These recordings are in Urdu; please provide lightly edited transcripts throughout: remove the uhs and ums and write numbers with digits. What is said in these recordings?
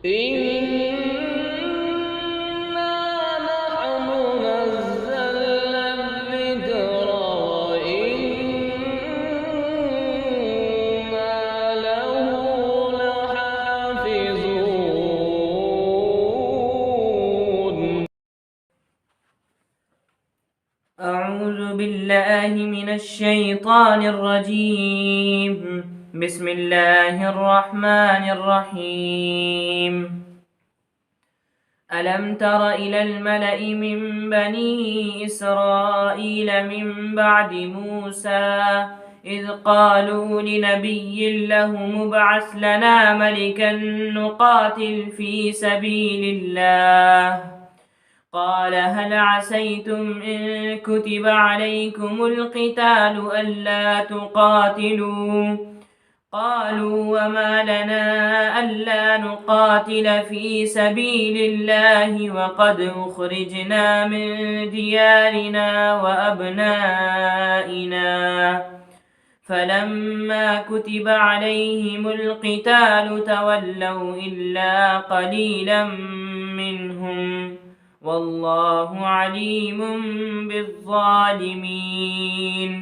إنا نحن نزلنا الذكر وإنا له لحافظون. أعوذ بالله من الشيطان الرجيم. بسم الله الرحمن الرحيم. ألم تر إلى الملأ من بني إسرائيل من بعد موسى إذ قالوا لنبي له ابعث لنا ملكا نقاتل في سبيل الله قال هل عسيتم إن كتب عليكم القتال ألا تقاتلوا قالوا وما لنا ألا نقاتل في سبيل الله وقد أخرجنا من ديارنا وأبنائنا فلما كتب عليهم القتال تولوا إلا قليلا منهم والله عليم بالظالمين.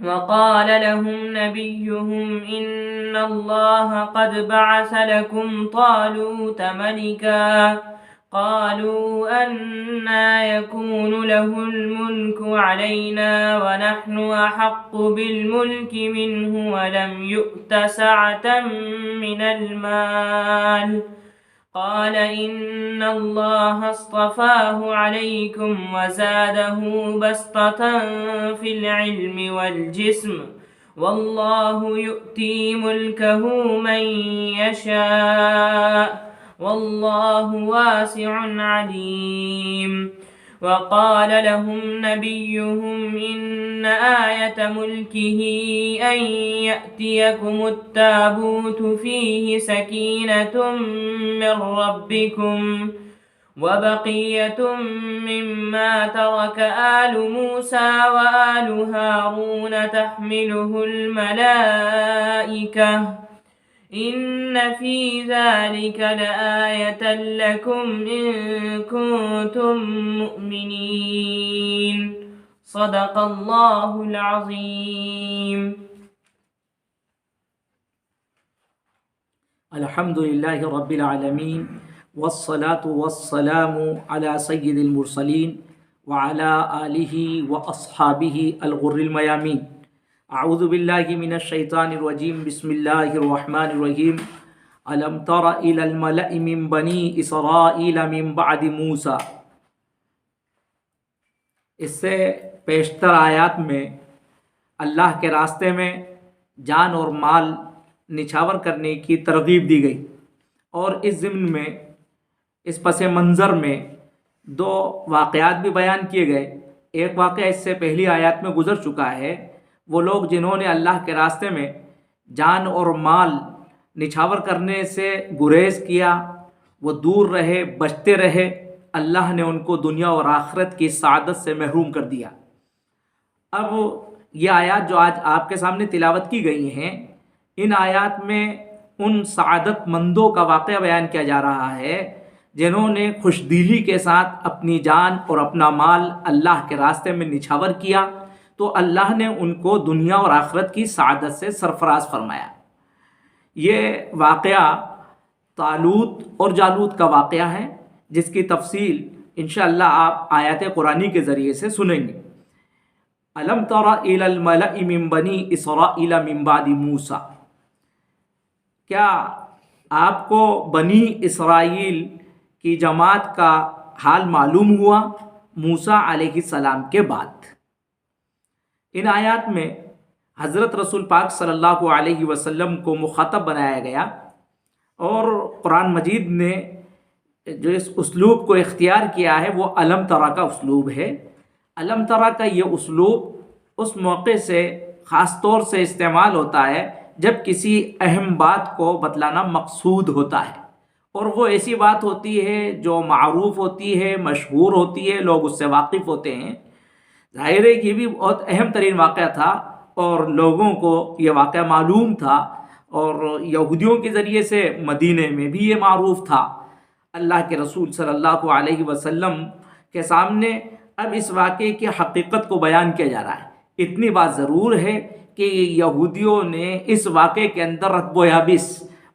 وقال لهم نبيهم إن الله قد بعث لكم طالوت ملكا قالوا أنى يكون له الملك علينا ونحن أحق بالملك منه ولم يؤت سعة من المال قال إن الله اصطفاه عليكم وزاده بسطة في العلم والجسم والله يؤتي ملكه من يشاء والله واسع عليم. وقال لهم نبيهم إن آية ملكه أن يأتيكم التابوت فيه سكينة من ربكم وبقية مما ترك آل موسى وآل هارون تحمله الملائكة إن في ذلك لآية لكم إن كنتم مؤمنين. صدق الله العظيم. الحمد لله رب العالمين والصلاة والسلام على سيد المرسلين وعلى آله وأصحابه الغر الميامين. اعوذ باللہ من الشیطان الرجیم. بسم اللہ الرحمن الرحیم. الم تر الی الملأ من بنی اسرائیل من بعد موسیٰ. اس سے پیشتر آیات میں اللہ کے راستے میں جان اور مال نچھاور کرنے کی ترغیب دی گئی اور اس ضمن میں اس پس منظر میں دو واقعات بھی بیان کیے گئے. ایک واقعہ اس سے پہلی آیات میں گزر چکا ہے. وہ لوگ جنہوں نے اللہ کے راستے میں جان اور مال نچھاور کرنے سے گریز کیا، وہ دور رہے، بچتے رہے، اللہ نے ان کو دنیا اور آخرت کی سعادت سے محروم کر دیا. اب یہ آیات جو آج آپ کے سامنے تلاوت کی گئی ہیں، ان آیات میں ان سعادت مندوں کا واقعہ بیان کیا جا رہا ہے جنہوں نے خوش دلی کے ساتھ اپنی جان اور اپنا مال اللہ کے راستے میں نچھاور کیا تو اللہ نے ان کو دنیا اور آخرت کی سعادت سے سرفراز فرمایا. یہ واقعہ طالوت اور جالوت کا واقعہ ہے جس کی تفصیل انشاءاللہ آپ آیات قرآنی کے ذریعے سے سنیں گے. الم تر الی الملأ من بنی اسرائیل من بعد موسیٰ. کیا آپ کو بنی اسرائیل کی جماعت کا حال معلوم ہوا موسیٰ علیہ السلام کے بعد؟ ان آیات میں حضرت رسول پاک صلی اللہ علیہ وسلم کو مخاطب بنایا گیا اور قرآن مجید نے جو اس اسلوب کو اختیار کیا ہے وہ علم ترا کا اسلوب ہے. علم ترا کا یہ اسلوب اس موقع سے خاص طور سے استعمال ہوتا ہے جب کسی اہم بات کو بتلانا مقصود ہوتا ہے اور وہ ایسی بات ہوتی ہے جو معروف ہوتی ہے، مشہور ہوتی ہے، لوگ اس سے واقف ہوتے ہیں. ظاہر ہے یہ بھی بہت اہم ترین واقعہ تھا اور لوگوں کو یہ واقعہ معلوم تھا اور یہودیوں کے ذریعے سے مدینے میں بھی یہ معروف تھا۔ اللہ کے رسول صلی اللہ علیہ وسلم کے سامنے اب اس واقعے کی حقیقت کو بیان کیا جا رہا ہے۔ اتنی بات ضرور ہے کہ یہودیوں نے اس واقعے کے اندر رطب و یابس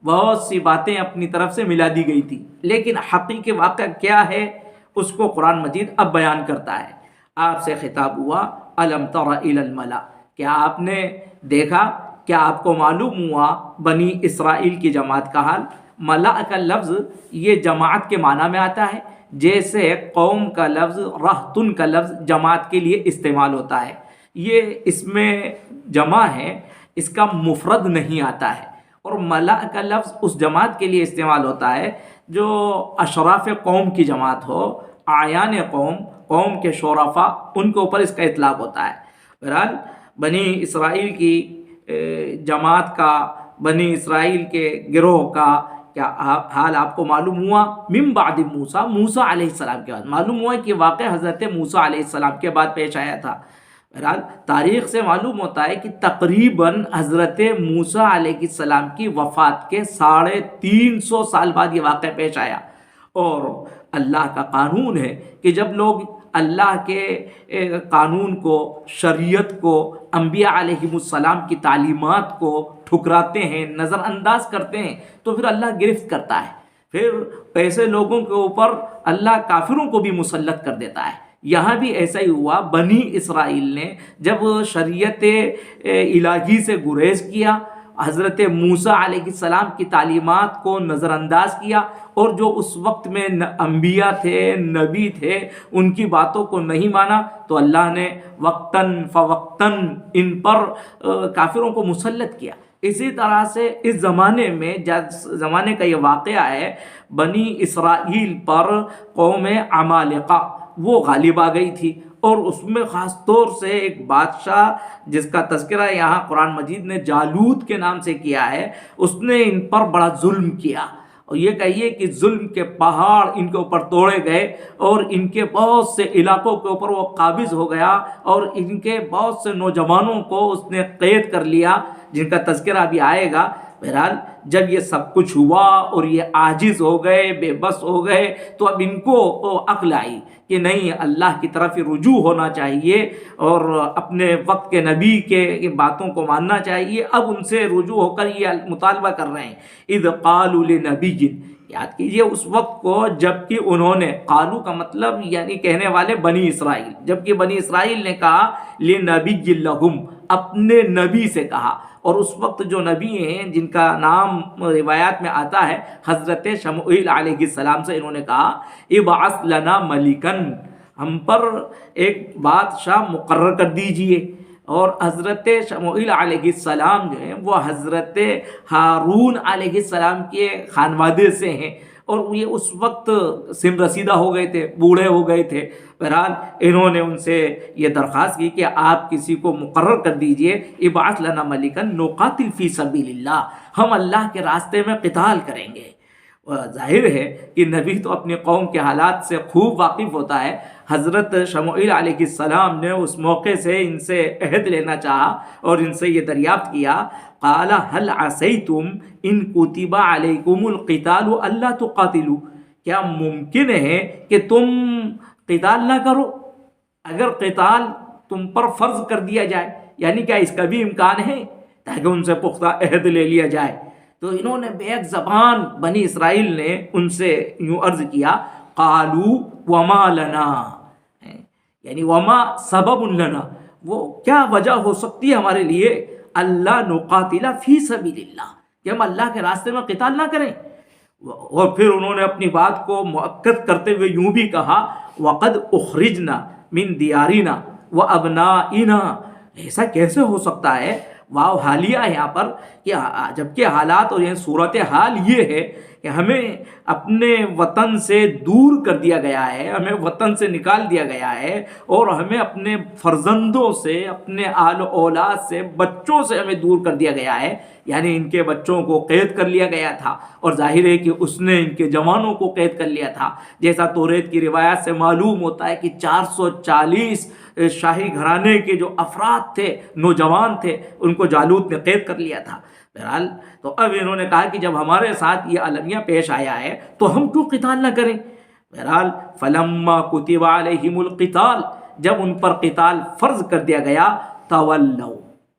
بہت سی باتیں اپنی طرف سے ملا دی گئی تھی، لیکن حقیقی واقعہ کیا ہے اس کو قرآن مجید اب بیان کرتا ہے۔ آپ سے خطاب ہوا الم تر الی الملا، کیا آپ نے دیکھا، کیا آپ کو معلوم ہوا بنی اسرائیل کی جماعت کا حال؟ ملا کا لفظ یہ جماعت کے معنی میں آتا ہے، جیسے قوم کا لفظ، رہتن کا لفظ جماعت کے لیے استعمال ہوتا ہے۔ یہ اس میں جمع ہے، اس کا مفرد نہیں آتا ہے۔ اور ملا کا لفظ اس جماعت کے لیے استعمال ہوتا ہے جو اشراف قوم کی جماعت ہو، اعیان قوم، قوم کے شرفا، ان کے اوپر اس کا اطلاق ہوتا ہے۔ بہرحال بنی اسرائیل کی جماعت کا، بنی اسرائیل کے گروہ کا کیا حال آپ کو معلوم ہوا؟ من بعد موسیٰ، موسیٰ علیہ السلام کے بعد معلوم ہوا کہ واقع حضرت موسیٰ علیہ السلام کے بعد پیش آیا تھا۔ بہرحال تاریخ سے معلوم ہوتا ہے کہ تقریباً حضرت موسیٰ علیہ السلام کی وفات کے 350 سال بعد یہ واقعہ پیش آیا۔ اور اللہ کا قانون ہے کہ جب لوگ اللہ کے قانون کو، شریعت کو، انبیاء علیہ السلام کی تعلیمات کو ٹھکراتے ہیں، نظر انداز کرتے ہیں، تو پھر اللہ گرفت کرتا ہے۔ پھر ایسے لوگوں کے اوپر اللہ کافروں کو بھی مسلط کر دیتا ہے۔ یہاں بھی ایسا ہی ہوا۔ بنی اسرائیل نے جب شریعت الہی سے گریز کیا، حضرت موسیٰ علیہ السلام کی تعلیمات کو نظر انداز کیا، اور جو اس وقت میں انبیاء تھے، نبی تھے، ان کی باتوں کو نہیں مانا، تو اللہ نے وقتاً فوقتاً ان پر کافروں کو مسلط کیا۔ اسی طرح سے اس زمانے میں، زمانے کا یہ واقعہ ہے، بنی اسرائیل پر قوم عمالقہ وہ غالب آ گئی تھی، اور اس میں خاص طور سے ایک بادشاہ جس کا تذکرہ یہاں قرآن مجید نے جالوت کے نام سے کیا ہے، اس نے ان پر بڑا ظلم کیا، اور یہ کہیے کہ ظلم کے پہاڑ ان کے اوپر توڑے گئے، اور ان کے بہت سے علاقوں کے اوپر وہ قابض ہو گیا، اور ان کے بہت سے نوجوانوں کو اس نے قید کر لیا، جن کا تذکرہ ابھی آئے گا۔ بہرحال جب یہ سب کچھ ہوا اور یہ عاجز ہو گئے، بے بس ہو گئے، تو اب ان کو عقل آئی کہ نہیں، اللہ کی طرف رجوع ہونا چاہیے اور اپنے وقت کے نبی کے باتوں کو ماننا چاہیے۔ اب ان سے رجوع ہو کر یہ مطالبہ کر رہے ہیں، اذ قالوا لنبی، یاد کیجئے اس وقت کو جب کہ انہوں نے، قالو کا مطلب یعنی کہنے والے بنی اسرائیل، جب کہ بنی اسرائیل نے کہا لنبی لہم، اپنے نبی سے کہا، اور اس وقت جو نبی ہیں جن کا نام روایات میں آتا ہے حضرت شموئیل علیہ السلام سے انہوں نے کہا ابعث لنا ملکن، ہم پر ایک بادشاہ مقرر کر دیجئے۔ اور حضرت شموئیل علیہ السلام جو ہیں وہ حضرت ہارون علیہ السلام کے خانوادے سے ہیں، اور یہ اس وقت سن رسیدہ ہو گئے تھے، بوڑھے ہو گئے تھے۔ بہرحال انہوں نے ان سے یہ درخواست کی کہ آپ کسی کو مقرر کر دیجئے، ابعث لنا ملکن نقاتل فی سبیل اللہ، ہم اللہ کے راستے میں قتال کریں گے۔ ظاہر ہے کہ نبی تو اپنی قوم کے حالات سے خوب واقف ہوتا ہے۔ حضرت شموئیل علیہ السلام نے اس موقع سے ان سے عہد لینا چاہا اور ان سے یہ دریافت کیا، قال هل عصیتم ان کتب علیکم القتال الا تقاتلوا، کیا ممکن ہے کہ تم قتال نہ کرو؟ اگر قتال تم پر فرض کر دیا جائے، یعنی کیا اس کا بھی امکان ہے تاکہ ان سے پختہ عہد لے لیا جائے؟ تو انہوں نے بے ایک زبان بنی اسرائیل نے ان سے یوں عرض کیا، قالوا وما لنا، یعنی وما سبب لنا، وہ کیا وجہ ہو سکتی ہے ہمارے لیے، اللہ نقاتل فی سبیل اللہ، کہ ہم اللہ کے راستے میں قتال نہ کریں۔ اور پھر انہوں نے اپنی بات کو مؤکد کرتے ہوئے یوں بھی کہا، وقد اخرجنا من دیارنا وابنائنا، ایسا کیسے ہو سکتا ہے؟ واو حالیہ ہے یہاں پر، کہ جبکہ حالات اور یہ صورت حال یہ ہے کہ ہمیں اپنے وطن سے دور کر دیا گیا ہے، ہمیں وطن سے نکال دیا گیا ہے، اور ہمیں اپنے فرزندوں سے، اپنے آل و اولاد سے، بچوں سے ہمیں دور کر دیا گیا ہے، یعنی ان کے بچوں کو قید کر لیا گیا تھا، اور ظاہر ہے کہ اس نے ان کے جوانوں کو قید کر لیا تھا، جیسا توریت کی روایت سے معلوم ہوتا ہے کہ 440 شاہی گھرانے کے جو افراد تھے، نوجوان تھے، ان کو جالوت نے قید کر لیا تھا۔ بہرحال تو اب انہوں نے کہا کہ جب ہمارے ساتھ یہ المیہ پیش آیا ہے تو ہم کیوں قتال نہ کریں. بہرحال فلما کتب علیہم القتال، جب ان پر قتال فرض کر دیا گیا، تولوا،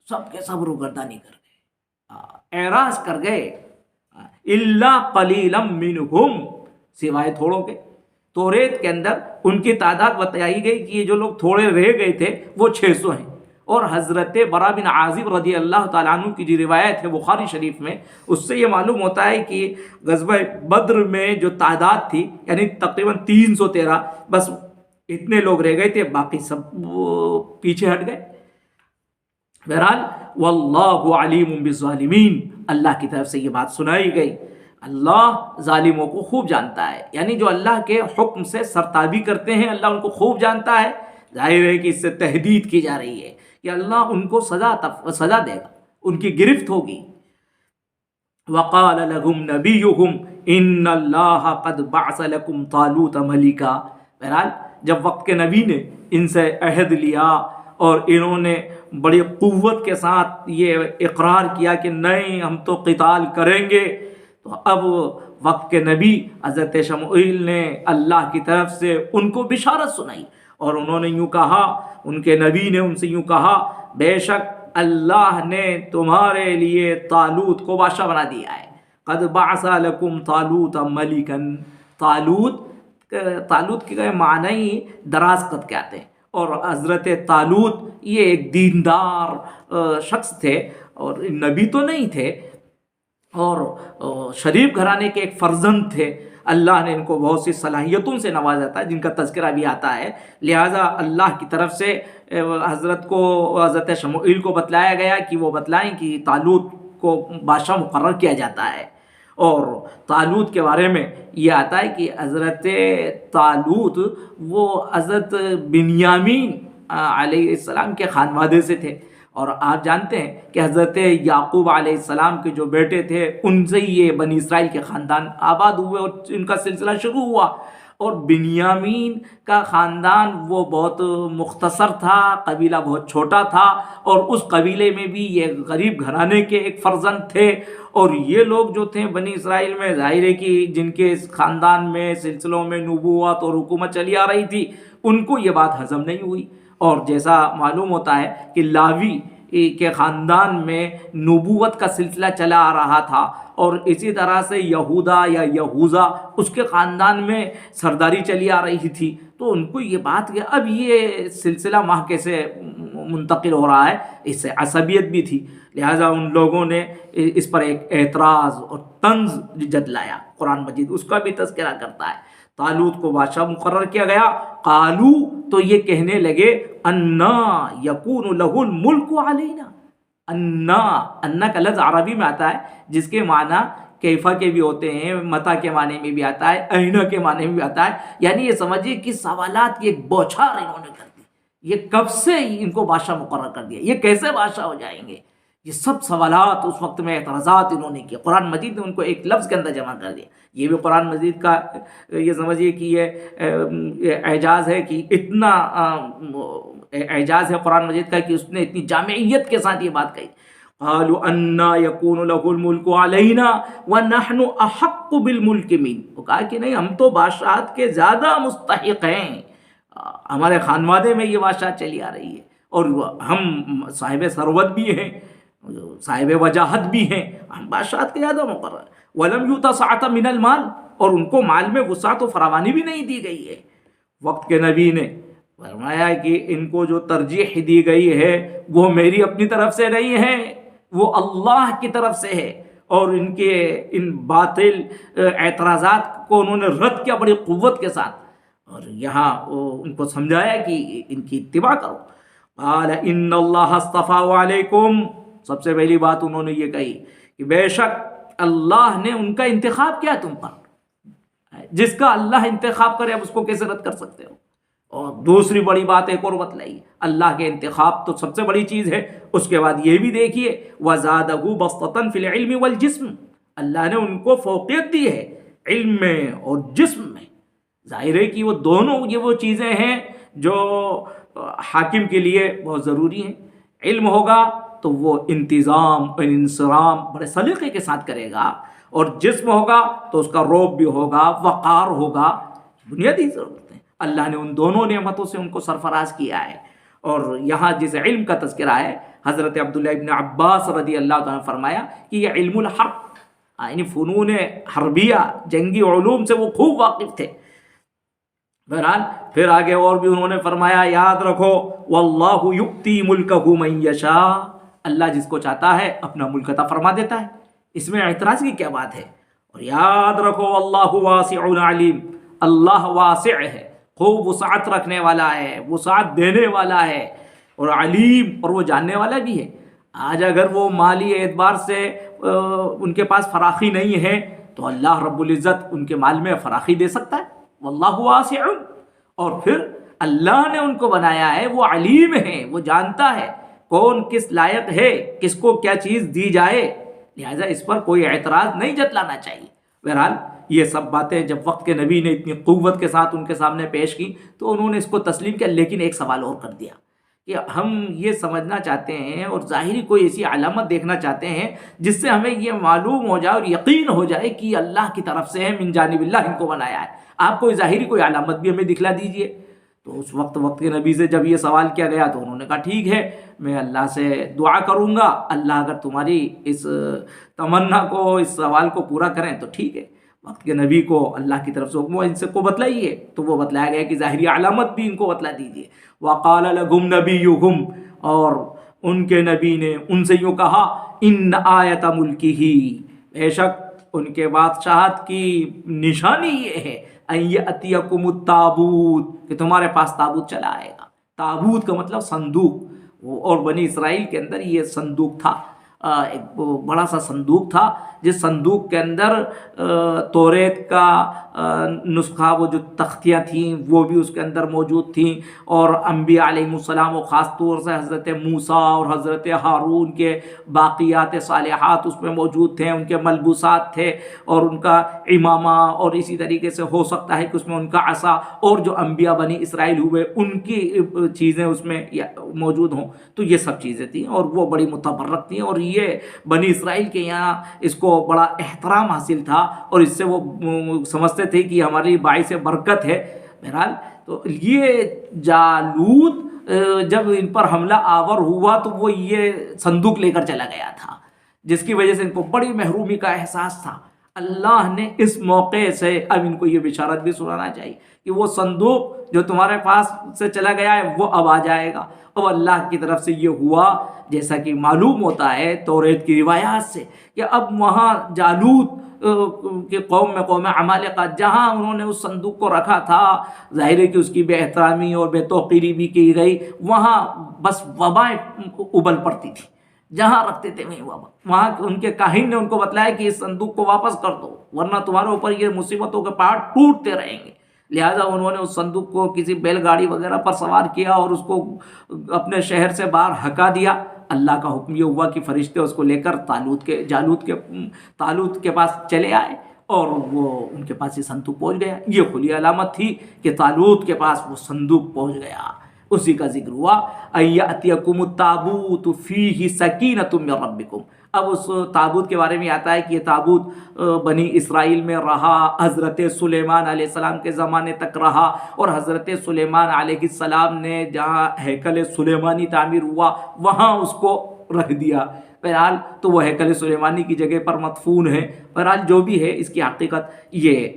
سب کے سب روگردانی کر گئے، اعراض کر گئے. الا قلیلا منہم، سوائے تھوڑوں کے. توریت کے اندر ان کی تعداد بتائی گئی کہ یہ جو لوگ تھوڑے رہ گئے تھے وہ 600 ہیں. اور حضرت برا بن عازب رضی اللہ تعالیٰ عنہ کی جو روایت ہے بخاری شریف میں، اس سے یہ معلوم ہوتا ہے کہ غزوہ بدر میں جو تعداد تھی یعنی تقریباً 313، بس اتنے لوگ رہ گئے تھے، باقی سب پیچھے ہٹ گئے. بہرحال واللہ علیم بالظالمین، اللہ کی طرف سے یہ بات سنائی گئی. اللہ ظالموں کو خوب جانتا ہے، یعنی جو اللہ کے حکم سے سرتابی کرتے ہیں اللہ ان کو خوب جانتا ہے. ظاہر ہے کہ اس سے تہدید کی جا رہی ہے کہ اللہ ان کو سزا دے گا، ان کی گرفت ہوگی. وقال لهم نبیہم ان اللہ قد بعث لکم طالوت ملکا. بہرحال جب وقت کے نبی نے ان سے عہد لیا اور انہوں نے بڑی قوت کے ساتھ یہ اقرار کیا کہ نہیں ہم تو قتال کریں گے، تو اب وقت کے نبی حضرت شموئیل نے اللہ کی طرف سے ان کو بشارت سنائی اور انہوں نے یوں کہا، ان کے نبی نے ان سے یوں کہا، بے شک اللہ نے تمہارے لیے طالوت کو بادشاہ بنا دیا ہے. قد بعث لکم طالوت ملکا. طالوت کے معنی دراز قد کے آتے ہیں، اور حضرت طالوت یہ ایک دیندار شخص تھے اور نبی تو نہیں تھے اور شریف گھرانے کے ایک فرزند تھے. اللہ نے ان کو بہت سی صلاحیتوں سے نوازا تھا جن کا تذکرہ بھی آتا ہے. لہٰذا اللہ کی طرف سے حضرت شموئیل کو بتلایا گیا کہ وہ بتلائیں کہ طالوت کو بادشاہ مقرر کیا جاتا ہے. اور طالوت کے بارے میں یہ آتا ہے کہ حضرت طالوت وہ حضرت بنیامین علیہ السلام کے خانوادے سے تھے، اور آپ جانتے ہیں کہ حضرت یعقوب علیہ السلام کے جو بیٹے تھے ان سے ہی یہ بنی اسرائیل کے خاندان آباد ہوئے اور ان کا سلسلہ شروع ہوا. اور بنیامین کا خاندان وہ بہت مختصر تھا، قبیلہ بہت چھوٹا تھا، اور اس قبیلے میں بھی یہ غریب گھرانے کے ایک فرزند تھے. اور یہ لوگ جو تھے بنی اسرائیل میں، ظاہر ہے کہ جن کے اس خاندان میں سلسلوں میں نبوت اور حکومت چلی آ رہی تھی، ان کو یہ بات ہضم نہیں ہوئی. اور جیسا معلوم ہوتا ہے کہ لاوی کے خاندان میں نبوت کا سلسلہ چلا آ رہا تھا، اور اسی طرح سے یہودا یا یہوذا اس کے خاندان میں سرداری چلی آ رہی تھی. تو ان کو یہ بات کہ اب یہ سلسلہ ماہ کیسے منتقل ہو رہا ہے، اس سے عصبیت بھی تھی. لہٰذا ان لوگوں نے اس پر ایک اعتراض اور طنز جتلایا. قرآن مجید اس کا بھی تذکرہ کرتا ہے. طالوت کو بادشاہ مقرر کیا گیا. قالو، تو یہ کہنے لگے، انا یکون لہ الملک علینا. انا کا لفظ عربی میں آتا ہے جس کے معنی کیفا کے بھی ہوتے ہیں، متا کے معنی میں بھی آتا ہے، اینا کے معنی میں بھی آتا ہے. یعنی یہ سمجھیے کہ سوالات کی ایک بوچھار انہوں نے کر دی. یہ کب سے ان کو بادشاہ مقرر کر دیا، یہ کیسے بادشاہ ہو جائیں گے، یہ سب سوالات اس وقت میں اعتراضات انہوں نے کیے. قرآن مجید نے ان کو ایک لفظ کے اندر جمع کر دیا. یہ بھی قرآن مجید کا یہ سمجھیے کہ یہ اعجاز ہے کہ اتنا اعجاز ہے قرآن مجید کا کہ اس نے اتنی جامعیت کے ساتھ یہ بات کہی. قالوا انا یکون لہ الملک علینا ونحن احق بالملک منہ. وہ کہا کہ نہیں، ہم تو بادشاہت کے زیادہ مستحق ہیں، ہمارے خانوادے میں یہ بادشاہت چلی آ رہی ہے، اور ہم صاحب ثروت بھی ہیں، صاحب وجاہت بھی ہیں، ہم بادشاہت کے زیادہ مقرر. ولم یؤت سعۃ من المال، اور ان کو مال میں وسعت و فراوانی بھی نہیں دی گئی ہے. وقت کے نبی نے فرمایا کہ ان کو جو ترجیح دی گئی ہے وہ میری اپنی طرف سے نہیں ہے، وہ اللہ کی طرف سے ہے. اور ان کے ان باطل اعتراضات کو انہوں نے رد کیا بڑی قوت کے ساتھ، اور یہاں ان کو سمجھایا کہ ان کی اتباع کرو. قال ان اللہ اصطفیٰ علیکم. سب سے پہلی بات انہوں نے یہ کہی کہ بے شک اللہ نے ان کا انتخاب کیا تم پر. جس کا اللہ انتخاب کرے اب اس کو کیسے رد کر سکتے ہو. اور دوسری بڑی بات ایک اور بتلائی، اللہ کے انتخاب تو سب سے بڑی چیز ہے. اس کے بعد یہ بھی دیکھیے وَزَادَهُ بَسْطَةً فِي الْعِلْمِ وَالْجِسْمِ. اللہ نے ان کو فوقیت دی ہے علم میں اور جسم میں. ظاہر ہے کہ وہ دونوں یہ وہ چیزیں ہیں جو حاکم کے لیے بہت ضروری ہیں. علم ہوگا تو وہ انتظام اور انصرام بڑے سلیقے کے ساتھ کرے گا، اور جسم ہوگا تو اس کا روب بھی ہوگا، وقار ہوگا، بنیادی ضرورتیں اللہ نے ان دونوں نعمتوں سے ان کو سرفراز کیا ہے۔ اور یہاں جس علم کا تذکرہ ہے، حضرت عبداللہ ابن عباس رضی اللہ تعالیٰ نے فرمایا کہ یہ علم الحرب، یعنی فنون حربیہ، جنگی علوم سے وہ خوب واقف تھے۔ بہرحال پھر آگے اور بھی انہوں نے فرمایا، یاد رکھو واللہ یؤتی ملکہ من یشاء، اللہ جس کو چاہتا ہے اپنا ملک عطا فرما دیتا ہے، اس میں اعتراض کی کیا بات ہے؟ اور یاد رکھو واللہ واسع علیم، اللہ واسع ہے، خوب وسعت رکھنے والا ہے، وسعت دینے والا ہے، اور علیم، اور وہ جاننے والا بھی ہے۔ آج اگر وہ مالی اعتبار سے ان کے پاس فراخی نہیں ہے تو اللہ رب العزت ان کے مال میں فراخی دے سکتا ہے، واللہ واسع۔ اور پھر اللہ نے ان کو بنایا ہے، وہ علیم ہے، وہ جانتا ہے کون کس لائق ہے، کس کو کیا چیز دی جائے، لہٰذا اس پر کوئی اعتراض نہیں جتلانا چاہیے۔ بہرحال یہ سب باتیں جب وقت کے نبی نے اتنی قوت کے ساتھ ان کے سامنے پیش کی تو انہوں نے اس کو تسلیم کیا، لیکن ایک سوال اور کر دیا کہ ہم یہ سمجھنا چاہتے ہیں اور ظاہری کوئی ایسی علامت دیکھنا چاہتے ہیں جس سے ہمیں یہ معلوم ہو جائے اور یقین ہو جائے کہ یہ اللہ کی طرف سے ہے، من جانب اللہ ان کو بنایا ہے، آپ کوئی ظاہری کوئی علامت بھی ہمیں دکھلا دیجئے۔ تو اس وقت کے نبی سے جب یہ سوال کیا گیا تو انہوں نے کہا ٹھیک ہے، میں اللہ سے دعا کروں گا، اللہ اگر تمہاری اس تمنا کو، اس سوال کو پورا کریں تو ٹھیک ہے۔ وقت کے نبی کو اللہ کی طرف سے حکم ہوا ان سے کو بتلائیے، تو وہ بتلایا گیا کہ ظاہری علامت بھی ان کو بتلا دیجیے۔ وقال لهم نبیہم، اور ان کے نبی نے ان سے یوں کہا، ان آیت ملکہ، بے شک ان کے بادشاہت کی نشانی یہ ہے، ان یأتیکم التابوت، کہ تمہارے پاس تابوت چلا آئے گا۔ تابوت کا مطلب صندوق، اور بنی اسرائیل کے اندر یہ صندوق تھا، ایک بڑا سا صندوق تھا، جس صندوق کے اندر توریت کا نسخہ، وہ جو تختیاں تھیں وہ بھی اس کے اندر موجود تھیں، اور انبیاء علیہ السلام و خاص طور سے حضرت موسیٰ اور حضرت ہارون کے باقیات صالحات اس میں موجود تھے، ان کے ملبوسات تھے، اور ان کا امامہ، اور اسی طریقے سے ہو سکتا ہے کہ اس میں ان کا عصا، اور جو انبیاء بنی اسرائیل ہوئے ان کی چیزیں اس میں موجود ہوں۔ تو یہ سب چیزیں تھیں اور وہ بڑی متبرک تھیں، اور یہ بنی اسرائیل کے یہاں اس کو بڑا احترام حاصل تھا، اور اس سے وہ سمجھتے تھے کہ ہماری باعث برکت ہے۔ بہرحال تو یہ جالوت جب ان پر حملہ آور ہوا تو وہ یہ صندوق لے کر چلا گیا تھا، جس کی وجہ سے ان کو بڑی محرومی کا احساس تھا۔ اللہ نے اس موقع سے اب ان کو یہ بشارت بھی سنانا چاہیے کہ وہ صندوق جو تمہارے پاس سے چلا گیا ہے وہ اب آ جائے گا۔ اور اللہ کی طرف سے یہ ہوا جیسا کہ معلوم ہوتا ہے توریت کی روایات سے، کہ اب وہاں جالوت کہ قوم میں قوم عمالقہ جہاں انہوں نے اس صندوق کو رکھا تھا، ظاہر ہے کہ اس کی بے احترامی اور بے توقیری بھی کی گئی، وہاں بس وبائیں ابل پڑتی تھی، جہاں رکھتے تھے وہیں وبا۔ وہاں ان کے کاہن نے ان کو بتلایا کہ اس صندوق کو واپس کر دو ورنہ تمہارے اوپر یہ مصیبتوں کے پہاڑ ٹوٹتے رہیں گے۔ لہٰذا انہوں نے اس صندوق کو کسی بیل گاڑی وغیرہ پر سوار کیا اور اس کو اپنے شہر سے باہر ہکا دیا۔ اللہ کا حکم یہ ہوا کہ فرشتے اس کو لے کر طالوت کے پاس چلے آئے، اور وہ ان کے پاس یہ صندوق پہنچ گیا۔ یہ کھلی علامت تھی کہ طالوت کے پاس وہ صندوق پہنچ گیا۔ اسی کا ذکر ہوا، ان یأتیکم التابوت فیہ سکینۃ من ربکم۔ اب اس تابوت کے بارے میں آتا ہے کہ یہ تابوت بنی اسرائیل میں رہا، حضرت سلیمان علیہ السلام کے زمانے تک رہا، اور حضرت سلیمان علیہ السلام نے جہاں ہیکل سلیمانی تعمیر ہوا وہاں اس کو رکھ دیا۔ بہرحال تو وہ ہیکل سلیمانی کی جگہ پر مدفون ہے۔ بہرحال جو بھی ہے اس کی حقیقت یہ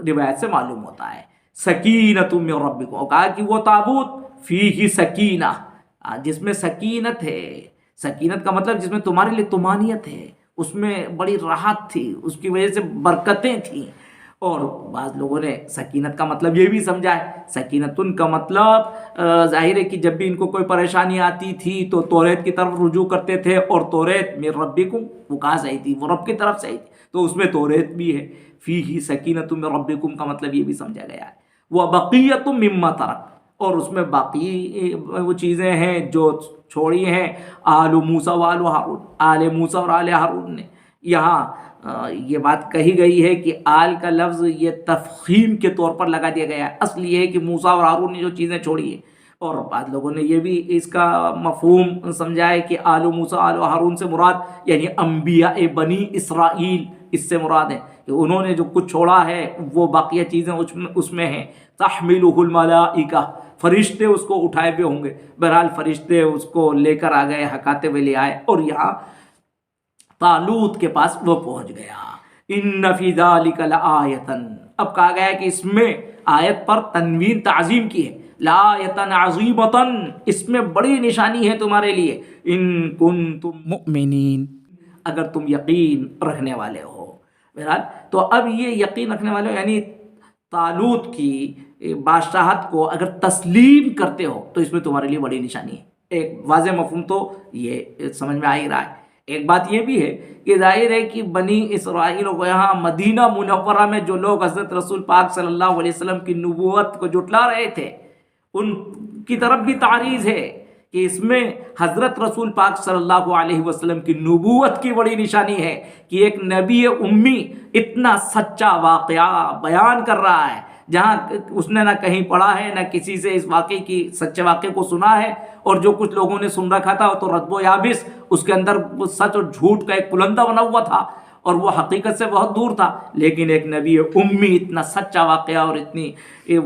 روایت سے معلوم ہوتا ہے۔ سکینۃ من ربکم، اور کہا کہ وہ تابوت فیہ سکینہ، جس میں سکینت ہے۔ سکینت کا مطلب جس میں تمہارے لیے طمانینت ہے، اس میں بڑی راحت تھی، اس کی وجہ سے برکتیں تھیں۔ اور بعض لوگوں نے سکینت کا مطلب یہ بھی سمجھا ہے، سکینتن کا مطلب ظاہر ہے کہ جب بھی ان کو کوئی پریشانی آتی تھی تو توریت کی طرف رجوع کرتے تھے، اور توریت من ربکم وہ کہاں سے آئی تھی؟ وہ رب کی طرف سے آئی تھی، تو اس میں توریت بھی ہے۔ فیہ سکینۃ من ربکم کا مطلب یہ بھی سمجھا گیا ہے۔ وبقیۃ مما ترک، اور اس میں باقی وہ چیزیں ہیں جو چھوڑی ہیں آل موسیٰ و آل ہارون، آل موسیٰ اور آل ہارون نے۔ یہاں یہ بات کہی گئی ہے کہ آل کا لفظ یہ تفخیم کے طور پر لگا دیا گیا ہے، اصل یہ ہے کہ موسیٰ اور ہارون نے جو چیزیں چھوڑی ہیں، اور بعض لوگوں نے یہ بھی اس کا مفہوم سمجھا ہے کہ آل موسیٰ آل ہارون سے مراد یعنی انبیاء بنی اسرائیل اس سے مراد ہے کہ انہوں نے جو کچھ چھوڑا ہے وہ باقیہ چیزیں اس میں ہیں. تحملہ الملائکہ، فرشتے اس کو اٹھائے ہوئے ہوں گے. بہرحال فرشتے اس کو لے کر آ گئے، ہکاتے ہوئے لے آئے اور یہاں طالوت کے پاس وہ پہنچ گیا. ان فی ذلک لآیۃ، اب کہا گیا کہ اس میں آیت پر تنوین تعظیم کی ہے. لآیۃ عظیمۃ، اس میں بڑی نشانی ہے تمہارے لیے. ان کنتم مؤمنین، اگر تم یقین رکھنے والے ہو. بہرحال تو اب یہ یقین رکھنے والے ہو یعنی طالوت کی بادشاہت کو اگر تسلیم کرتے ہو تو اس میں تمہارے لیے بڑی نشانی ہے. ایک واضح مفہوم تو یہ سمجھ میں آ ہی رہا ہے. ایک بات یہ بھی ہے کہ ظاہر ہے کہ بنی اسرائیل کو یہاں مدینہ منورہ میں جو لوگ حضرت رسول پاک صلی اللہ علیہ وسلم کی نبوت کو جھٹلا رہے تھے ان کی طرف بھی تعریض ہے کہ اس میں حضرت رسول پاک صلی اللہ علیہ وسلم کی نبوت کی بڑی نشانی ہے کہ ایک نبی امی اتنا سچا واقعہ بیان کر رہا ہے جہاں اس نے نہ کہیں پڑھا ہے نہ کسی سے اس واقعے کی سچے واقعے کو سنا ہے، اور جو کچھ لوگوں نے سن رکھا تھا تو رتب و یابس اس کے اندر سچ اور جھوٹ کا ایک پلندہ بنا ہوا تھا اور وہ حقیقت سے بہت دور تھا. لیکن ایک نبی امی اتنا سچا واقعہ اور اتنی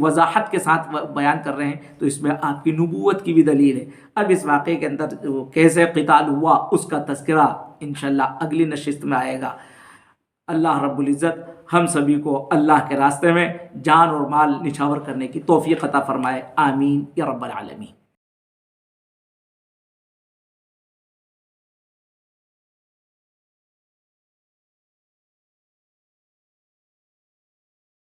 وضاحت کے ساتھ بیان کر رہے ہیں تو اس میں آپ کی نبوت کی بھی دلیل ہے. اب اس واقعے کے اندر کیسے قتال ہوا اس کا تذکرہ انشاءاللہ اگلی نشست میں آئے گا. اللہ رب العزت ہم سبھی کو اللہ کے راستے میں جان اور مال نچھاور کرنے کی توفیق عطا فرمائے. آمین یا رب العالمین.